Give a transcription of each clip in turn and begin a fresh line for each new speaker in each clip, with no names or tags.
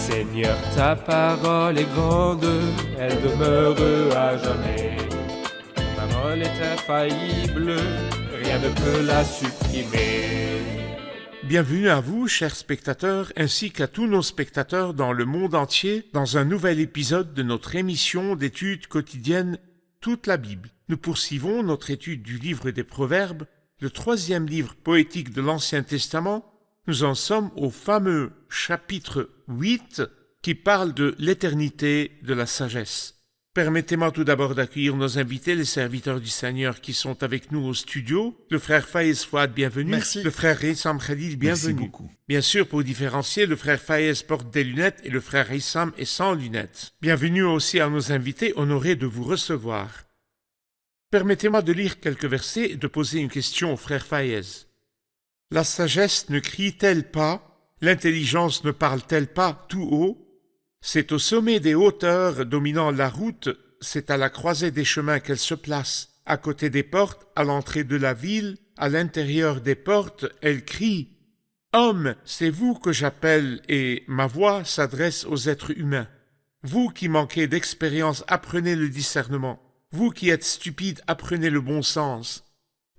Seigneur, ta parole est grande, elle demeure à jamais. Ta parole est infaillible, rien ne peut la supprimer.
Bienvenue à vous, chers spectateurs, ainsi qu'à tous nos spectateurs dans le monde entier, dans un nouvel épisode de notre émission d'études quotidiennes Toute la Bible. Nous poursuivons notre étude du livre des Proverbes, le 3e livre poétique de l'Ancien Testament. Nous en sommes au fameux chapitre 8 qui parle de l'éternité de la sagesse. Permettez-moi tout d'abord d'accueillir nos invités, les serviteurs du Seigneur qui sont avec nous au studio. Le frère Faiz Fouad, bienvenue.
Merci.
Le frère Rissam Khalil, bienvenue.
Merci beaucoup.
Bien sûr, pour différencier, le frère Faiz porte des lunettes et le frère Rissam est sans lunettes. Bienvenue aussi à nos invités, honorés de vous recevoir. Permettez-moi de lire quelques versets et de poser une question au frère Faiz. La sagesse ne crie-t-elle pas? L'intelligence ne parle-t-elle pas tout haut? C'est au sommet des hauteurs dominant la route, c'est à la croisée des chemins qu'elle se place. À côté des portes, à l'entrée de la ville, à l'intérieur des portes, elle crie « Homme, c'est vous que j'appelle et ma voix s'adresse aux êtres humains. Vous qui manquez d'expérience, apprenez le discernement. Vous qui êtes stupides, apprenez le bon sens.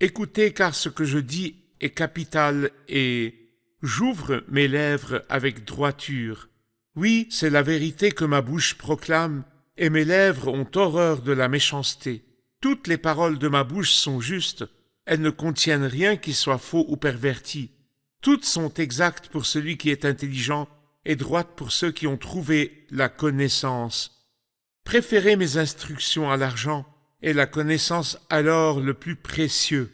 Écoutez car ce que je dis est capital et j'ouvre mes lèvres avec droiture. Oui, c'est la vérité que ma bouche proclame, et mes lèvres ont horreur de la méchanceté. Toutes les paroles de ma bouche sont justes, elles ne contiennent rien qui soit faux ou perverti. Toutes sont exactes pour celui qui est intelligent et droites pour ceux qui ont trouvé la connaissance. Préférez mes instructions à l'argent, et la connaissance alors le plus précieux.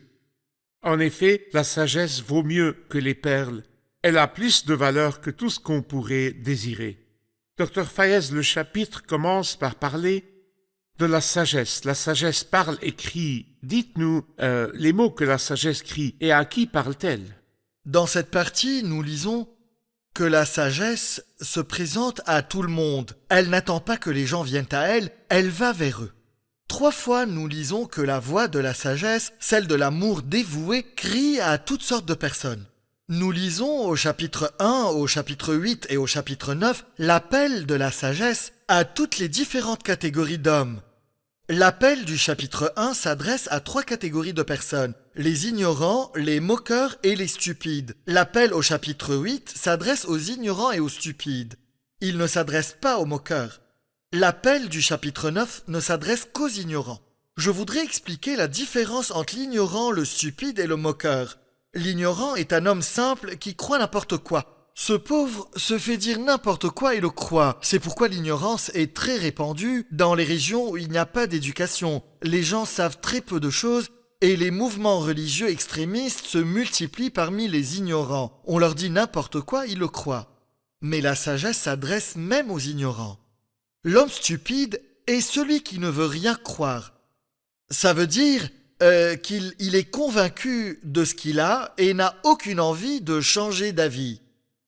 En effet, la sagesse vaut mieux que les perles. Elle a plus de valeur que tout ce qu'on pourrait désirer. Dr Faiz, le chapitre commence par parler de la sagesse. La sagesse parle et crie. Dites-nous les mots que la sagesse crie et à qui parle-t-elle?
Dans cette partie, nous lisons que la sagesse se présente à tout le monde. Elle n'attend pas que les gens viennent à elle, elle va vers eux. 3 fois, nous lisons que la voix de la sagesse, celle de l'amour dévoué, crie à toutes sortes de personnes. Nous lisons au chapitre 1, au chapitre 8 et au chapitre 9 l'appel de la sagesse à toutes les différentes catégories d'hommes. L'appel du chapitre 1 s'adresse à 3 catégories de personnes, les ignorants, les moqueurs et les stupides. L'appel au chapitre 8 s'adresse aux ignorants et aux stupides. Il ne s'adresse pas aux moqueurs. L'appel du chapitre 9 ne s'adresse qu'aux ignorants. Je voudrais expliquer la différence entre l'ignorant, le stupide et le moqueur. L'ignorant est un homme simple qui croit n'importe quoi. Ce pauvre se fait dire n'importe quoi et le croit. C'est pourquoi l'ignorance est très répandue dans les régions où il n'y a pas d'éducation. Les gens savent très peu de choses et les mouvements religieux extrémistes se multiplient parmi les ignorants. On leur dit n'importe quoi, ils le croient. Mais la sagesse s'adresse même aux ignorants. L'homme stupide est celui qui ne veut rien croire. Ça veut dire qu'il est convaincu de ce qu'il a et n'a aucune envie de changer d'avis.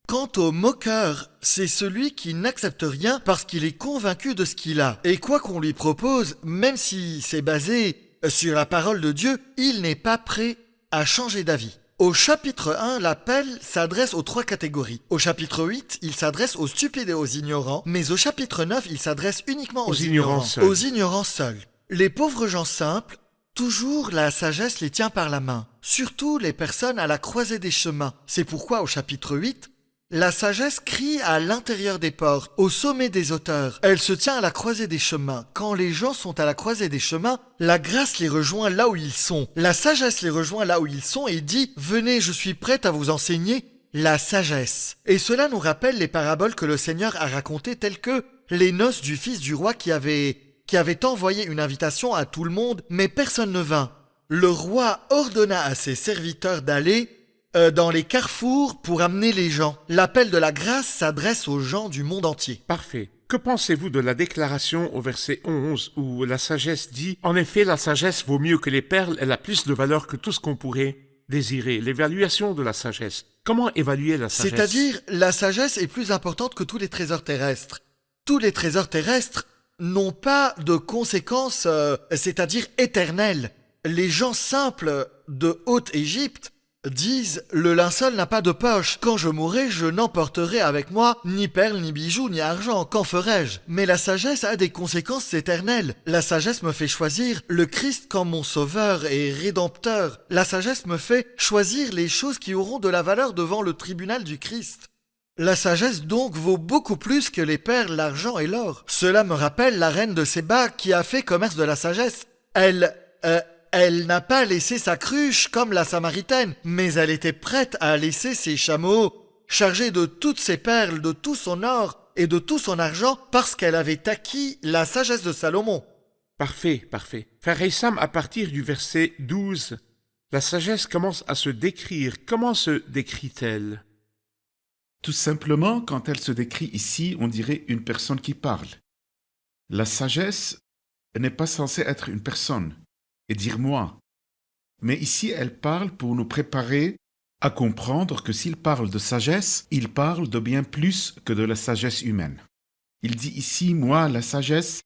Quant au moqueur, c'est celui qui n'accepte rien parce qu'il est convaincu de ce qu'il a. Et quoi qu'on lui propose, même si c'est basé sur la parole de Dieu, il n'est pas prêt à changer d'avis. Au chapitre 1, l'appel s'adresse aux 3 catégories. Au chapitre 8, il s'adresse aux stupides et aux ignorants, mais au chapitre 9, il s'adresse uniquement aux ignorants. Aux ignorants seuls. Les pauvres gens simples, toujours la sagesse les tient par la main. Surtout les personnes à la croisée des chemins. C'est pourquoi au chapitre 8, la sagesse crie à l'intérieur des portes, au sommet des hauteurs. Elle se tient à la croisée des chemins. Quand les gens sont à la croisée des chemins, la grâce les rejoint là où ils sont. La sagesse les rejoint là où ils sont et dit « Venez, je suis prête à vous enseigner la sagesse ». Et cela nous rappelle les paraboles que le Seigneur a racontées telles que les noces du fils du roi qui avait envoyé une invitation à tout le monde, mais personne ne vint. Le roi ordonna à ses serviteurs d'aller dans les carrefours pour amener les gens. L'appel de la grâce s'adresse aux gens du monde entier.
Parfait. Que pensez-vous de la déclaration au verset 11 où la sagesse dit « En effet, la sagesse vaut mieux que les perles, elle a plus de valeur que tout ce qu'on pourrait désirer. » L'évaluation de la sagesse. Comment évaluer la sagesse?
C'est-à-dire, la sagesse est plus importante que tous les trésors terrestres. Tous les trésors terrestres n'ont pas de conséquences, c'est-à-dire éternelles. Les gens simples de Haute-Égypte disent « Le linceul n'a pas de poche. Quand je mourrai, je n'emporterai avec moi ni perles, ni bijoux, ni argent. Qu'en ferai-je » Mais la sagesse a des conséquences éternelles. La sagesse me fait choisir le Christ comme mon sauveur et rédempteur. La sagesse me fait choisir les choses qui auront de la valeur devant le tribunal du Christ. La sagesse donc vaut beaucoup plus que les perles, l'argent et l'or. Cela me rappelle la reine de Séba qui a fait commerce de la sagesse. Elle n'a pas laissé sa cruche comme la Samaritaine, mais elle était prête à laisser ses chameaux chargés de toutes ses perles, de tout son or et de tout son argent parce qu'elle avait acquis la sagesse de Salomon.
Parfait, parfait. Frère Issam, à partir du verset 12, la sagesse commence à se décrire. Comment se décrit-elle?
Tout simplement, quand elle se décrit ici, on dirait une personne qui parle. La sagesse n'est pas censée être une personne et dire moi. Mais ici, elle parle pour nous préparer à comprendre que s'il parle de sagesse, il parle de bien plus que de la sagesse humaine. Il dit ici, moi, la sagesse,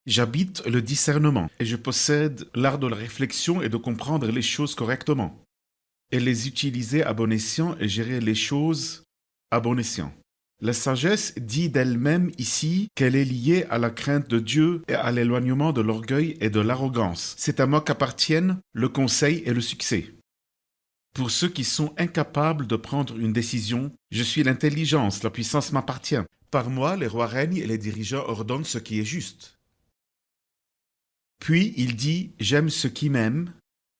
j'habite le discernement et je possède l'art de la réflexion et de comprendre les choses correctement et les utiliser à bon escient et gérer les choses à bon escient. La sagesse dit d'elle-même ici qu'elle est liée à la crainte de Dieu et à l'éloignement de l'orgueil et de l'arrogance. C'est à moi qu'appartiennent le conseil et le succès. Pour ceux qui sont incapables de prendre une décision, je suis l'intelligence, la puissance m'appartient. Par moi, les rois règnent et les dirigeants ordonnent ce qui est juste. Puis il dit « J'aime ceux qui m'aiment,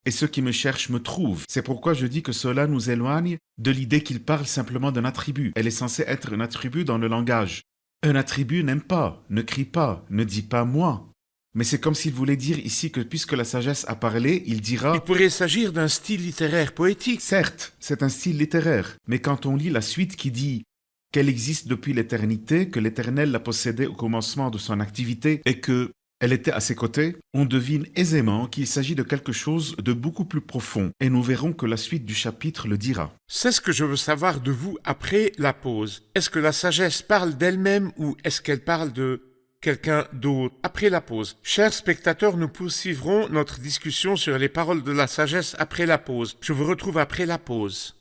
et ceux qui me cherchent me trouvent. » C'est pourquoi je dis que cela nous éloigne de l'idée qu'il parle simplement d'un attribut. Elle est censée être un attribut dans le langage. Un attribut n'aime pas, ne crie pas, ne dit pas « moi ». Mais c'est comme s'il voulait dire ici que puisque la sagesse a parlé, il dira...
Il pourrait s'agir d'un style littéraire poétique.
Certes, c'est un style littéraire, mais quand on lit la suite qui dit qu'elle existe depuis l'éternité, que l'Éternel l'a possédée au commencement de son activité et que elle était à ses côtés, on devine aisément qu'il s'agit de quelque chose de beaucoup plus profond, et nous verrons que la suite du chapitre le dira.
C'est ce que je veux savoir de vous après la pause. Est-ce que la sagesse parle d'elle-même ou est-ce qu'elle parle de quelqu'un d'autre après la pause? Chers spectateurs, nous poursuivrons notre discussion sur les paroles de la sagesse après la pause. Je vous retrouve après la pause.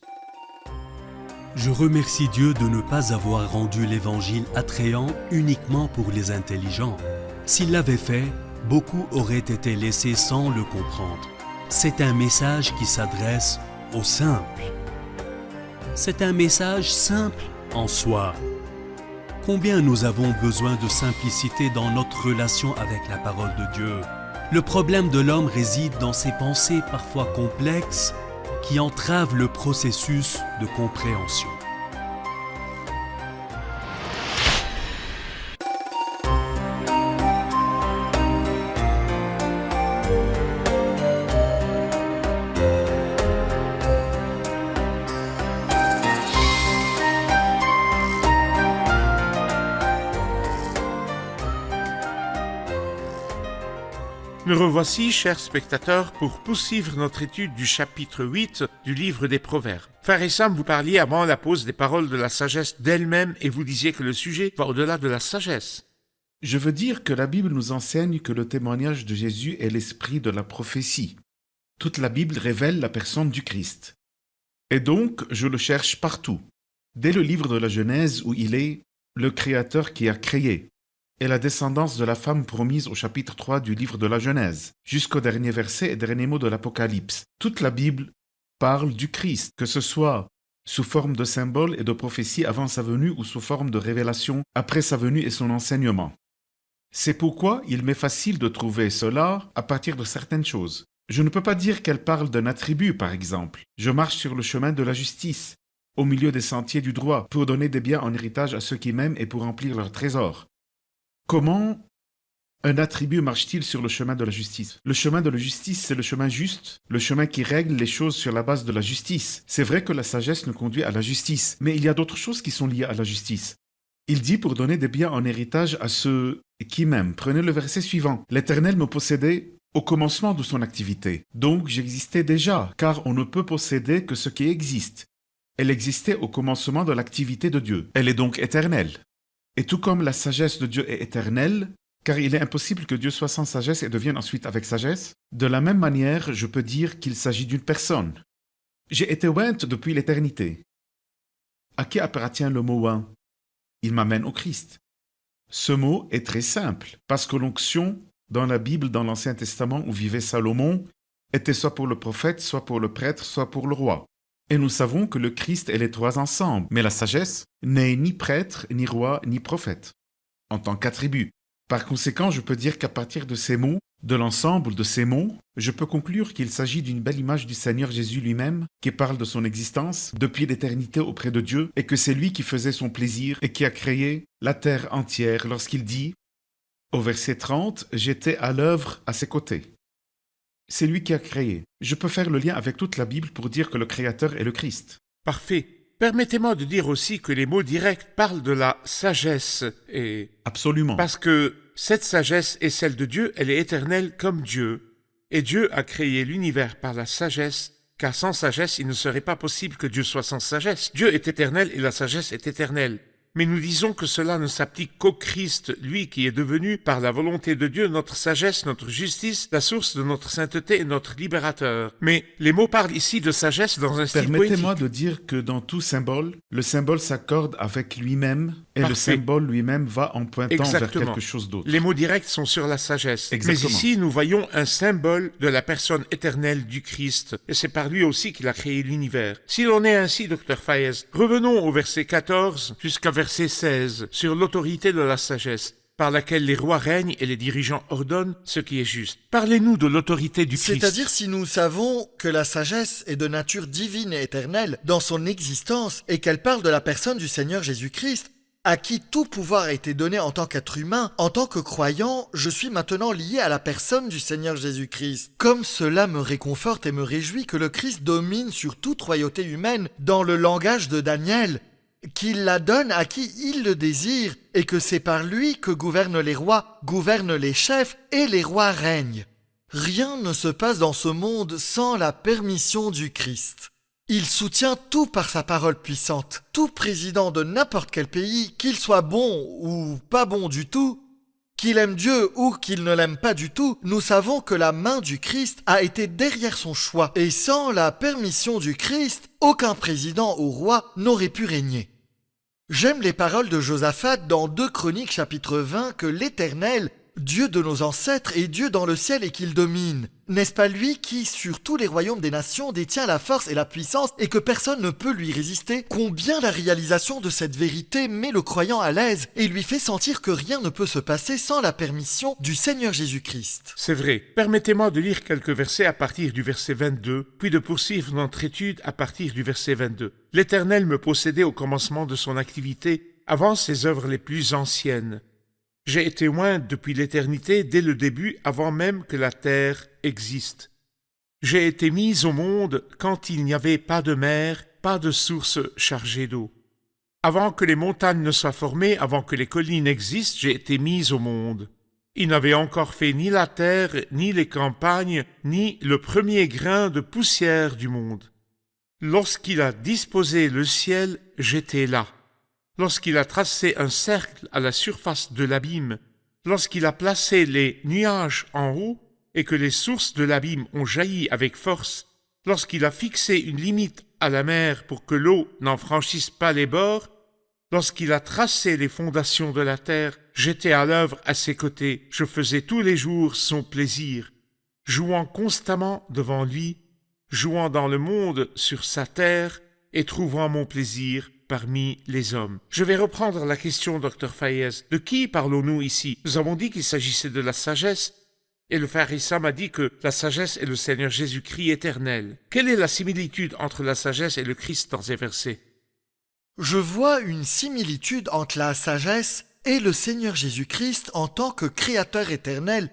Je remercie Dieu de ne pas avoir rendu l'Évangile attrayant uniquement pour les intelligents. S'il l'avait fait, beaucoup auraient été laissés sans le comprendre. C'est un message qui s'adresse aux simples. C'est un message simple en soi. Combien nous avons besoin de simplicité dans notre relation avec la parole de Dieu. Le problème de l'homme réside dans ses pensées parfois complexes qui entravent le processus de compréhension.
Nous revoici, chers spectateurs, pour poursuivre notre étude du chapitre 8 du livre des Proverbes. Frère Issam, vous parliez avant la pause des paroles de la sagesse d'elle-même et vous disiez que le sujet va au-delà de la sagesse.
Je veux dire que la Bible nous enseigne que le témoignage de Jésus est l'esprit de la prophétie. Toute la Bible révèle la personne du Christ. Et donc, je le cherche partout. Dès le livre de la Genèse où il est le Créateur qui a créé, et la descendance de la femme promise au chapitre 3 du livre de la Genèse, jusqu'au dernier verset et dernier mot de l'Apocalypse. Toute la Bible parle du Christ, que ce soit sous forme de symbole et de prophétie avant sa venue ou sous forme de révélation après sa venue et son enseignement. C'est pourquoi il m'est facile de trouver cela à partir de certaines choses. Je ne peux pas dire qu'elle parle d'un attribut, par exemple. Je marche sur le chemin de la justice, au milieu des sentiers du droit, pour donner des biens en héritage à ceux qui m'aiment et pour remplir leurs trésors. Comment un attribut marche-t-il sur le chemin de la justice? Le chemin de la justice, c'est le chemin juste, le chemin qui règle les choses sur la base de la justice. C'est vrai que la sagesse nous conduit à la justice, mais il y a d'autres choses qui sont liées à la justice. Il dit pour donner des biens en héritage à ceux qui m'aiment. Prenez le verset suivant. L'Éternel me possédait au commencement de son activité. Donc j'existais déjà, car on ne peut posséder que ce qui existe. Elle existait au commencement de l'activité de Dieu. Elle est donc éternelle. Et tout comme la sagesse de Dieu est éternelle, car il est impossible que Dieu soit sans sagesse et devienne ensuite avec sagesse, de la même manière, je peux dire qu'il s'agit d'une personne. J'ai été oint depuis l'éternité. À qui appartient le mot oint? Il m'amène au Christ. Ce mot est très simple, parce que l'onction, dans la Bible, dans l'Ancien Testament où vivait Salomon, était soit pour le prophète, soit pour le prêtre, soit pour le roi. Et nous savons que le Christ est les trois ensemble, mais la sagesse n'est ni prêtre, ni roi, ni prophète, en tant qu'attribut. Par conséquent, je peux dire qu'à partir de ces mots, de l'ensemble de ces mots, je peux conclure qu'il s'agit d'une belle image du Seigneur Jésus lui-même, qui parle de son existence depuis l'éternité auprès de Dieu, et que c'est lui qui faisait son plaisir et qui a créé la terre entière lorsqu'il dit, au verset 30, « J'étais à l'œuvre à ses côtés ». C'est lui qui a créé. Je peux faire le lien avec toute la Bible pour dire que le Créateur est le Christ.
Parfait. Permettez-moi de dire aussi que les mots directs parlent de la sagesse et...
Absolument.
Parce que cette sagesse est celle de Dieu, elle est éternelle comme Dieu. Et Dieu a créé l'univers par la sagesse, car sans sagesse, il ne serait pas possible que Dieu soit sans sagesse. Dieu est éternel et la sagesse est éternelle. Mais nous disons que cela ne s'applique qu'au Christ, lui qui est devenu, par la volonté de Dieu, notre sagesse, notre justice, la source de notre sainteté et notre libérateur. Mais les mots parlent ici de sagesse dans un style poétique.
Permettez-moi de dire que dans tout symbole, le symbole s'accorde avec lui-même et
Parfait.
le symbole lui-même va en pointant vers
Exactement.
quelque chose d'autre.
Les mots directs sont sur la sagesse.
Exactement.
Mais ici, nous voyons un symbole de la personne éternelle du Christ. Et c'est par lui aussi qu'il a créé l'univers. Si l'on est ainsi, Dr. Fayez, revenons au verset 14 jusqu'à verset 16 sur l'autorité de la sagesse, par laquelle les rois règnent et les dirigeants ordonnent ce qui est juste. Parlez-nous de l'autorité du Christ.
C'est-à-dire si nous savons que la sagesse est de nature divine et éternelle dans son existence et qu'elle parle de la personne du Seigneur Jésus-Christ, à qui tout pouvoir a été donné en tant qu'être humain, en tant que croyant, je suis maintenant lié à la personne du Seigneur Jésus-Christ. Comme cela me réconforte et me réjouit que le Christ domine sur toute royauté humaine dans le langage de Daniel, qu'il la donne à qui il le désire, et que c'est par lui que gouvernent les rois, gouvernent les chefs, et les rois règnent. Rien ne se passe dans ce monde sans la permission du Christ. Il soutient tout par sa parole puissante. Tout président de n'importe quel pays, qu'il soit bon ou pas bon du tout, qu'il aime Dieu ou qu'il ne l'aime pas du tout, nous savons que la main du Christ a été derrière son choix. Et sans la permission du Christ, aucun président ou roi n'aurait pu régner. J'aime les paroles de Josaphat dans 2 Chroniques chapitre 20 que l'Éternel, Dieu de nos ancêtres, est Dieu dans le ciel et qu'il domine. N'est-ce pas lui qui, sur tous les royaumes des nations, détient la force et la puissance et que personne ne peut lui résister? Combien la réalisation de cette vérité met le croyant à l'aise et lui fait sentir que rien ne peut se passer sans la permission du Seigneur Jésus-Christ.
C'est vrai. Permettez-moi de lire quelques versets à partir du verset 22, puis de poursuivre notre étude à partir du verset 22. « L'Éternel me possédait au commencement de son activité, avant ses œuvres les plus anciennes. J'ai été oint depuis l'éternité, dès le début, avant même que la terre existe. J'ai été mis au monde quand il n'y avait pas de mer, pas de source chargée d'eau. Avant que les montagnes ne soient formées, avant que les collines existent, j'ai été mis au monde. Il n'avait encore fait ni la terre, ni les campagnes, ni le premier grain de poussière du monde. Lorsqu'il a disposé le ciel, j'étais là. Lorsqu'il a tracé un cercle à la surface de l'abîme, lorsqu'il a placé les nuages en haut et que les sources de l'abîme ont jailli avec force, lorsqu'il a fixé une limite à la mer pour que l'eau n'en franchisse pas les bords, lorsqu'il a tracé les fondations de la terre, j'étais à l'œuvre à ses côtés, je faisais tous les jours son plaisir, jouant constamment devant lui, jouant dans le monde sur sa terre et trouvant mon plaisir parmi les hommes. Je vais reprendre la question, Dr. Fayez. De qui parlons-nous ici? Nous avons dit qu'il s'agissait de la sagesse, et le frère Issam a dit que la sagesse est le Seigneur Jésus-Christ éternel. Quelle est la similitude entre la sagesse et le Christ dans ces versets?
Je vois une similitude entre la sagesse et le Seigneur Jésus-Christ en tant que créateur éternel.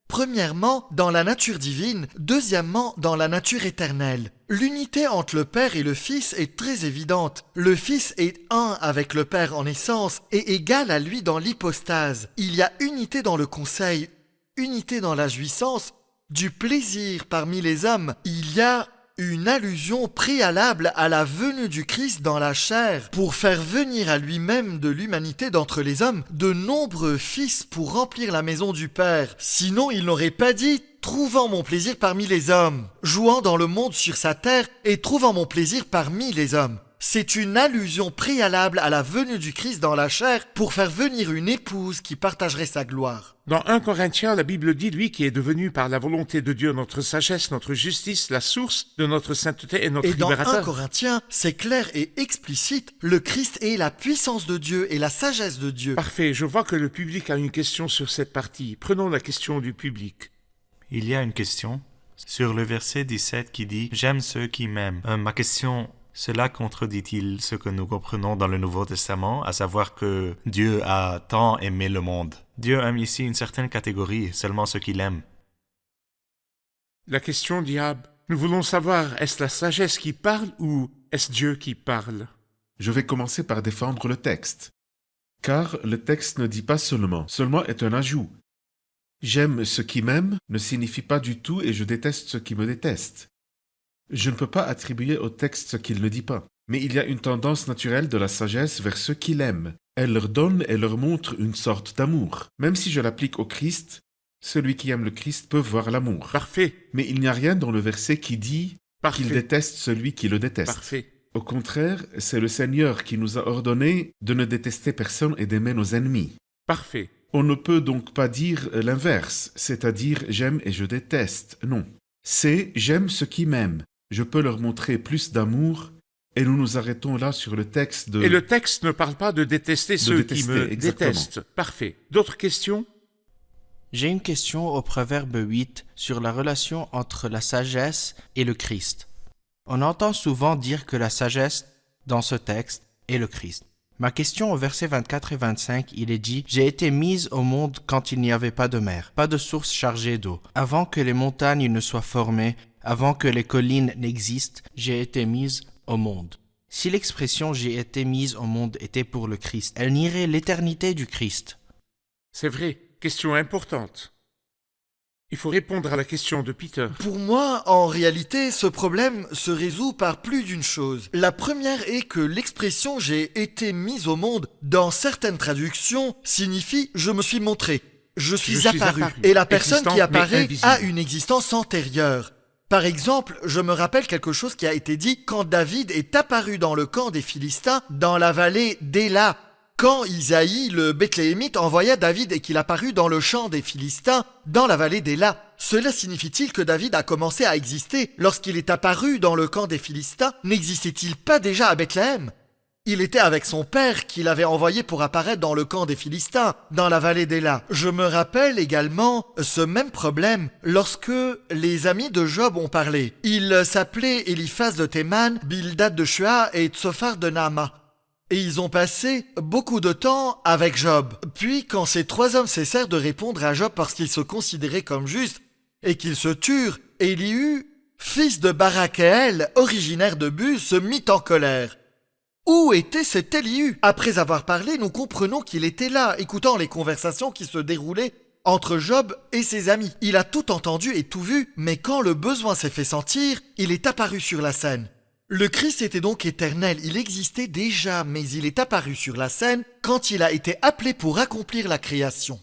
Premièrement, dans la nature divine, deuxièmement, dans la nature éternelle. L'unité entre le Père et le Fils est très évidente. Le Fils est un avec le Père en essence et égal à lui dans l'hypostase. Il y a unité dans le conseil, unité dans la jouissance, du plaisir parmi les hommes. Il y a une allusion préalable à la venue du Christ dans la chair pour faire venir à lui-même de l'humanité d'entre les hommes de nombreux fils pour remplir la maison du Père. Sinon, il n'aurait pas dit « trouvant mon plaisir parmi les hommes, jouant dans le monde sur sa terre et trouvant mon plaisir parmi les hommes. C'est une allusion préalable à la venue du Christ dans la chair pour faire venir une épouse qui partagerait sa gloire.
Dans 1 Corinthiens, la Bible dit, lui qui est devenu par la volonté de Dieu notre sagesse, notre justice, la source de notre sainteté et notre
Et dans 1
libérateur.
Corinthiens, c'est clair et explicite, le Christ est la puissance de Dieu et la sagesse de Dieu.
Parfait, je vois que le public a une question sur cette partie. Prenons la question du public.
Il y a une question sur le verset 17 qui dit « J'aime ceux qui m'aiment ». Ma question, cela contredit-il ce que nous comprenons dans le Nouveau Testament, à savoir que Dieu a tant aimé le monde? Dieu aime ici une certaine catégorie, seulement ceux qu'il aime.
La question, diable, nous voulons savoir, est-ce la sagesse qui parle ou est-ce Dieu qui parle?
Je vais commencer par défendre le texte. Car le texte ne dit pas seulement est un ajout. J'aime ceux qui m'aiment ne signifie pas du tout et je déteste ceux qui me détestent. Je ne peux pas attribuer au texte ce qu'il ne dit pas. Mais il y a une tendance naturelle de la sagesse vers ceux qui l'aiment. Elle leur donne et leur montre une sorte d'amour. Même si je l'applique au Christ, celui qui aime le Christ peut voir l'amour.
Parfait,
Mais il n'y a rien dans le verset qui dit
parfait,
qu'il déteste celui qui le déteste.
parfait.
Au contraire, c'est le Seigneur qui nous a ordonné de ne détester personne et d'aimer nos ennemis.
Parfait.
On ne peut donc pas dire l'inverse, c'est-à-dire j'aime et je déteste. Non. C'est j'aime ceux qui m'aiment. Je peux leur montrer plus d'amour et nous nous arrêtons là sur le texte de...
Et le texte ne parle pas de détester ceux qui
détester,
me
exactement.
détestent. Parfait. D'autres questions?
J'ai une question au Proverbe 8 sur la relation entre la sagesse et le Christ. On entend souvent dire que la sagesse, dans ce texte, est le Christ. Ma question au verset 24 et 25, il est dit « J'ai été mise au monde quand il n'y avait pas de mer, pas de source chargée d'eau. Avant que les montagnes ne soient formées, avant que les collines n'existent, j'ai été mise au monde. » Si l'expression « j'ai été mise au monde » était pour le Christ, elle nierait l'éternité du Christ.
C'est vrai. Question importante. Il faut répondre à la question de Peter.
Pour moi, en réalité, ce problème se résout par plus d'une chose. La première est que l'expression « j'ai été mise au monde » dans certaines traductions signifie « je me suis montré »,« je suis apparu ». Et la personne qui
Existante, mais
apparaît
invisible.
a une existence antérieure. Par exemple, je me rappelle quelque chose qui a été dit quand David est apparu dans le camp des Philistins dans la vallée d'Éla. Quand Isaïe, le Bethléemite, envoya David et qu'il apparut dans le champ des Philistins, dans la vallée d'Éla, cela signifie-t-il que David a commencé à exister lorsqu'il est apparu dans le camp des Philistins? N'existait-il pas déjà à Bethléem? Il était avec son père qui l'avait envoyé pour apparaître dans le camp des Philistins, dans la vallée d'Éla. Je me rappelle également ce même problème lorsque les amis de Job ont parlé. Ils s'appelaient Eliphaz de Théman, Bildad de Shua et Tsophar de Naama. Et ils ont passé beaucoup de temps avec Job. Puis, quand ces trois hommes cessèrent de répondre à Job parce qu'ils se considéraient comme justes et qu'ils se turent, Élihu, fils de Barakéel, originaire de Buz, se mit en colère. Où était cet Élihu? Après avoir parlé, nous comprenons qu'il était là, écoutant les conversations qui se déroulaient entre Job et ses amis. Il a tout entendu et tout vu, mais quand le besoin s'est fait sentir, il est apparu sur la scène. Le Christ était donc éternel, il existait déjà, mais il est apparu sur la scène quand il a été appelé pour accomplir la création.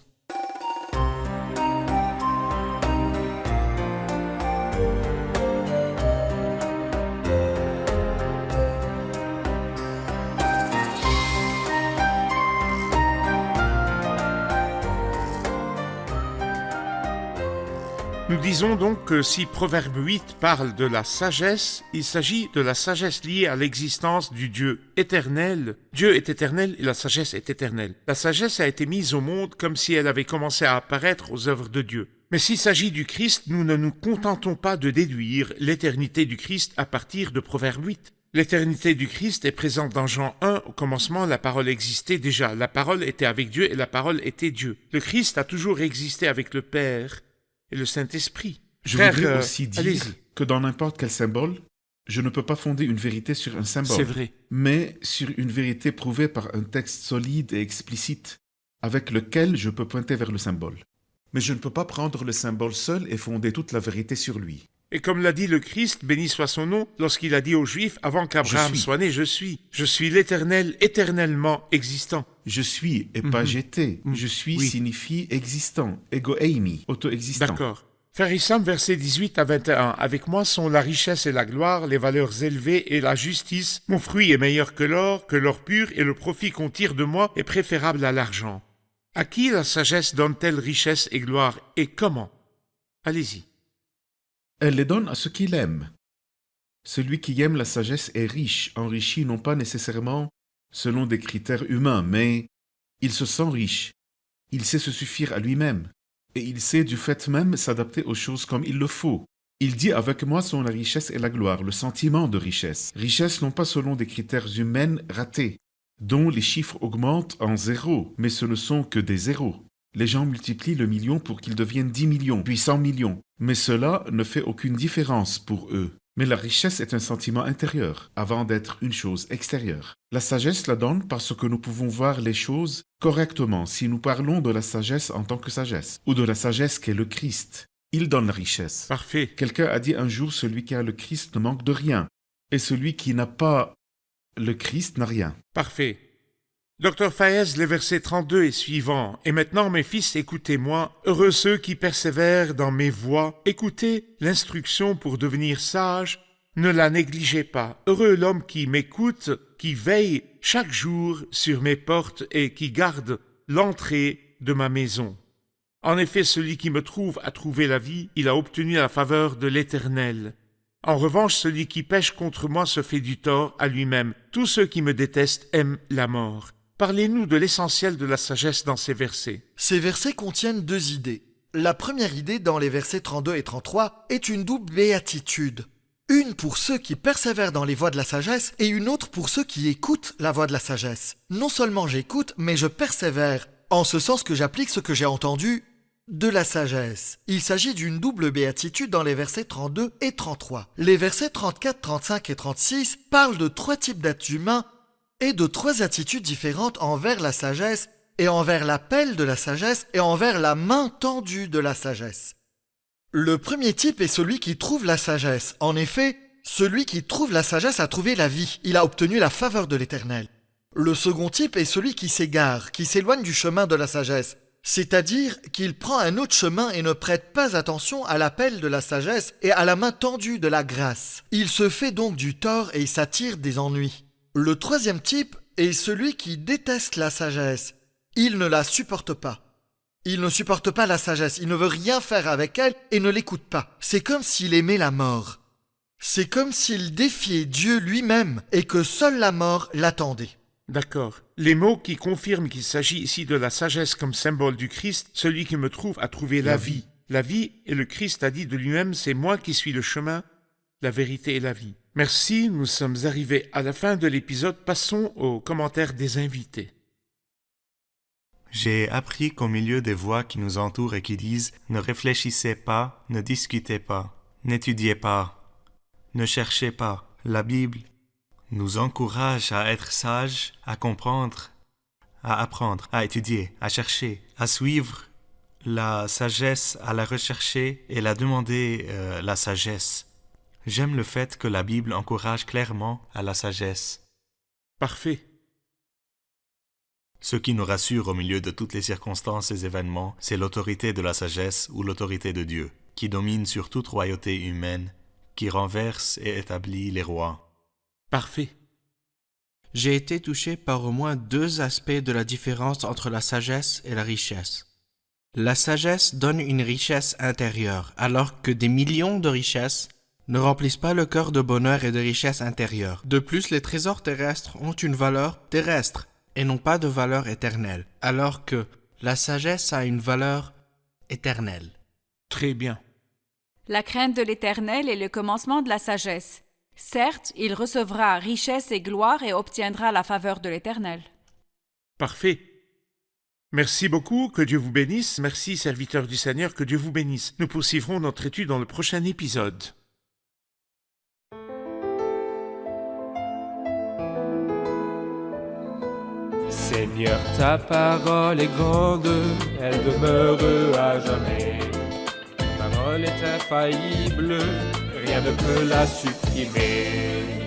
Nous disons donc que si Proverbe 8 parle de la sagesse, il s'agit de la sagesse liée à l'existence du Dieu éternel. Dieu est éternel et la sagesse est éternelle. La sagesse a été mise au monde comme si elle avait commencé à apparaître aux œuvres de Dieu. Mais s'il s'agit du Christ, nous ne nous contentons pas de déduire l'éternité du Christ à partir de Proverbe 8. L'éternité du Christ est présente dans Jean 1. Au commencement, la parole existait déjà. La parole était avec Dieu et la parole était Dieu. Le Christ a toujours existé avec le Père et le Saint-Esprit.
Je
Frère,
voudrais aussi dire
allez-y.
que dans n'importe quel symbole, je ne peux pas fonder une vérité sur un symbole.
C'est vrai.
Mais sur une vérité prouvée par un texte solide et explicite, avec lequel je peux pointer vers le symbole. Mais je ne peux pas prendre le symbole seul et fonder toute la vérité sur lui.
Et comme l'a dit le Christ, béni soit son nom, lorsqu'il a dit aux Juifs, avant qu'Abraham
Je suis.
soit né, je suis. Je suis l'Éternel, éternellement existant.
Je suis et pas j'étais. Je suis
Oui.
signifie existant, ego eimi, auto-existant.
D'accord. Frère Issam, versets 18 à 21. Avec moi sont la richesse et la gloire, les valeurs élevées et la justice. Mon fruit est meilleur que l'or pur, et le profit qu'on tire de moi est préférable à l'argent. À qui la sagesse donne-t-elle richesse et gloire, et comment? Allez-y.
Elle les donne à ceux qui l'aiment. Celui qui aime la sagesse est riche, enrichi non pas nécessairement selon des critères humains, mais il se sent riche. Il sait se suffire à lui-même, et il sait du fait même s'adapter aux choses comme il le faut. Il dit avec moi sont la richesse et la gloire, le sentiment de richesse. Richesse non pas selon des critères humains ratés, dont les chiffres augmentent en zéro, mais ce ne sont que des zéros. Les gens multiplient le million pour qu'il devienne 10 millions, puis 100 millions, mais cela ne fait aucune différence pour eux. Mais la richesse est un sentiment intérieur, avant d'être une chose extérieure. La sagesse la donne parce que nous pouvons voir les choses correctement si nous parlons de la sagesse en tant que sagesse, ou de la sagesse qu'est le Christ. Il donne la richesse.
Parfait.
Quelqu'un a dit un jour, celui qui a le Christ ne manque de rien, et celui qui n'a pas le Christ n'a rien.
Parfait. Docteur Fayez, les versets 32 et suivants. Et maintenant, mes fils, écoutez-moi. Heureux ceux qui persévèrent dans mes voies. Écoutez l'instruction pour devenir sage. Ne la négligez pas. Heureux l'homme qui m'écoute, qui veille chaque jour sur mes portes et qui garde l'entrée de ma maison. En effet, celui qui me trouve a trouvé la vie. Il a obtenu la faveur de l'Éternel. En revanche, celui qui pêche contre moi se fait du tort à lui-même. Tous ceux qui me détestent aiment la mort. Parlez-nous de l'essentiel de la sagesse dans ces versets.
Ces versets contiennent deux idées. La première idée, dans les versets 32 et 33, est une double béatitude. Une pour ceux qui persévèrent dans les voies de la sagesse et une autre pour ceux qui écoutent la voie de la sagesse. Non seulement j'écoute, mais je persévère, en ce sens que j'applique ce que j'ai entendu de la sagesse. Il s'agit d'une double béatitude dans les versets 32 et 33. Les versets 34, 35 et 36 parlent de trois types d'êtres humains et de trois attitudes différentes envers la sagesse et envers l'appel de la sagesse et envers la main tendue de la sagesse. Le premier type est celui qui trouve la sagesse. En effet, celui qui trouve la sagesse a trouvé la vie. Il a obtenu la faveur de l'Éternel. Le second type est celui qui s'égare, qui s'éloigne du chemin de la sagesse. C'est-à-dire qu'il prend un autre chemin et ne prête pas attention à l'appel de la sagesse et à la main tendue de la grâce. Il se fait donc du tort et s'attire des ennuis. Le troisième type est celui qui déteste la sagesse. Il ne la supporte pas. Il ne supporte pas la sagesse, il ne veut rien faire avec elle et ne l'écoute pas. C'est comme s'il aimait la mort. C'est comme s'il défiait Dieu lui-même et que seule la mort l'attendait.
D'accord. Les mots qui confirment qu'il s'agit ici de la sagesse comme symbole du Christ, celui qui me trouve a trouvé la vie. La vie, et le Christ a dit de lui-même, c'est moi qui suis le chemin, la vérité et la vie. Merci, nous sommes arrivés à la fin de l'épisode. Passons aux commentaires des invités.
J'ai appris qu'au milieu des voix qui nous entourent et qui disent « Ne réfléchissez pas, ne discutez pas, n'étudiez pas, ne cherchez pas », la Bible nous encourage à être sages, à comprendre, à apprendre, à étudier, à chercher, à suivre la sagesse, à la rechercher et à demander la sagesse. J'aime le fait que la Bible encourage clairement à la sagesse.
Parfait.
Ce qui nous rassure au milieu de toutes les circonstances et événements, c'est l'autorité de la sagesse ou l'autorité de Dieu, qui domine sur toute royauté humaine, qui renverse et établit les rois.
Parfait.
J'ai été touché par au moins deux aspects de la différence entre la sagesse et la richesse. La sagesse donne une richesse intérieure, alors que des millions de richesses ne remplissent pas le cœur de bonheur et de richesse intérieure. De plus, les trésors terrestres ont une valeur terrestre et n'ont pas de valeur éternelle, alors que la sagesse a une valeur éternelle.
Très bien.
La crainte de l'Éternel est le commencement de la sagesse. Certes, il recevra richesse et gloire et obtiendra la faveur de l'Éternel.
Parfait. Merci beaucoup, que Dieu vous bénisse. Merci, serviteurs du Seigneur, que Dieu vous bénisse. Nous poursuivrons notre étude dans le prochain épisode.
Seigneur, ta parole est grande, elle demeure à jamais. Ta parole est infaillible, rien ne peut la supprimer.